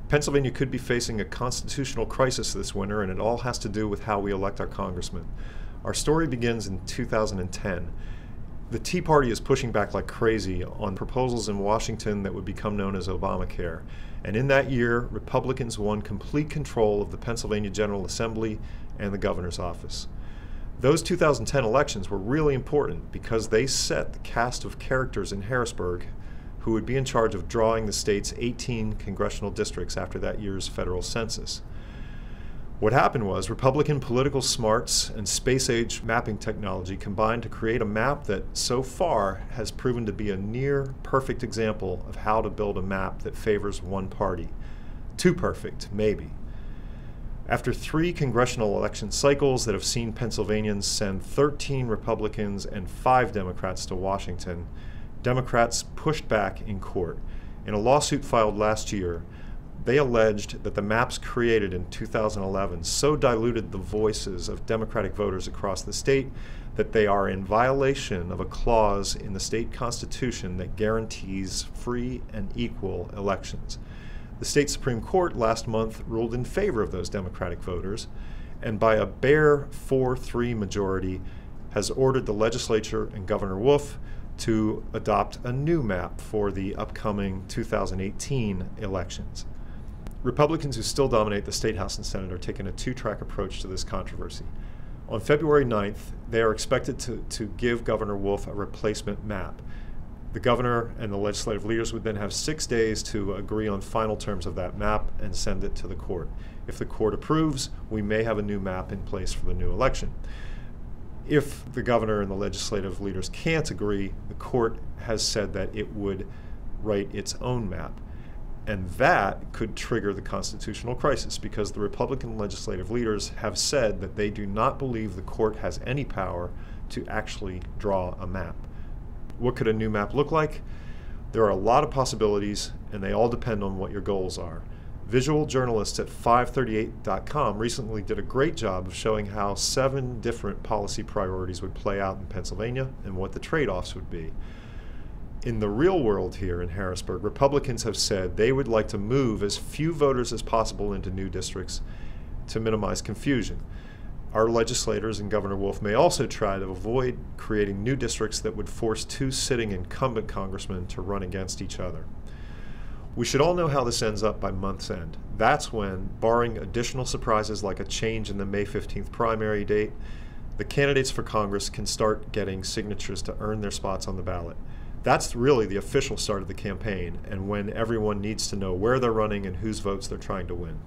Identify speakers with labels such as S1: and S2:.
S1: Pennsylvania could be facing a constitutional crisis this winter, and it all has to do with how we elect our congressmen. Our story begins in 2010. The Tea Party is pushing back like crazy on proposals in Washington that would become known as Obamacare. And in that year, Republicans won complete control of the Pennsylvania General Assembly and the governor's office. Those 2010 elections were really important because they set the cast of characters in Harrisburg who would be in charge of drawing the state's 18 congressional districts after that year's federal census. What happened was Republican political smarts and space-age mapping technology combined to create a map that so far has proven to be a near-perfect example of how to build a map that favors one party. Too perfect, maybe. After 3 congressional election cycles that have seen Pennsylvanians send 13 Republicans and 5 Democrats to Washington, Democrats pushed back in court. In a lawsuit filed last year, they alleged that the maps created in 2011 so diluted the voices of Democratic voters across the state that they are in violation of a clause in the state constitution that guarantees free and equal elections. The state Supreme Court last month ruled in favor of those Democratic voters, and by a bare 4-3 majority has ordered the legislature and Governor Wolf to adopt a new map for the upcoming 2018 elections. Republicans who still dominate the State House and Senate are taking a 2-track approach to this controversy. On February 9th, they are expected to give Governor Wolf a replacement map. The governor and the legislative leaders would then have 6 days to agree on final terms of that map and send it to the court. If the court approves, we may have a new map in place for the new election. If the governor and the legislative leaders can't agree, the court has said that it would write its own map. And that could trigger the constitutional crisis because the Republican legislative leaders have said that they do not believe the court has any power to actually draw a map. What could a new map look like? There are a lot of possibilities, and they all depend on what your goals are. Visual journalists at 538.com recently did a great job of showing how 7 different policy priorities would play out in Pennsylvania and what the trade-offs would be. In the real world here in Harrisburg, Republicans have said they would like to move as few voters as possible into new districts to minimize confusion. Our legislators and Governor Wolf may also try to avoid creating new districts that would force 2 sitting incumbent congressmen to run against each other. We should all know how this ends up by month's end. That's when, barring additional surprises like a change in the May 15th primary date, the candidates for Congress can start getting signatures to earn their spots on the ballot. That's really the official start of the campaign, and when everyone needs to know where they're running and whose votes they're trying to win.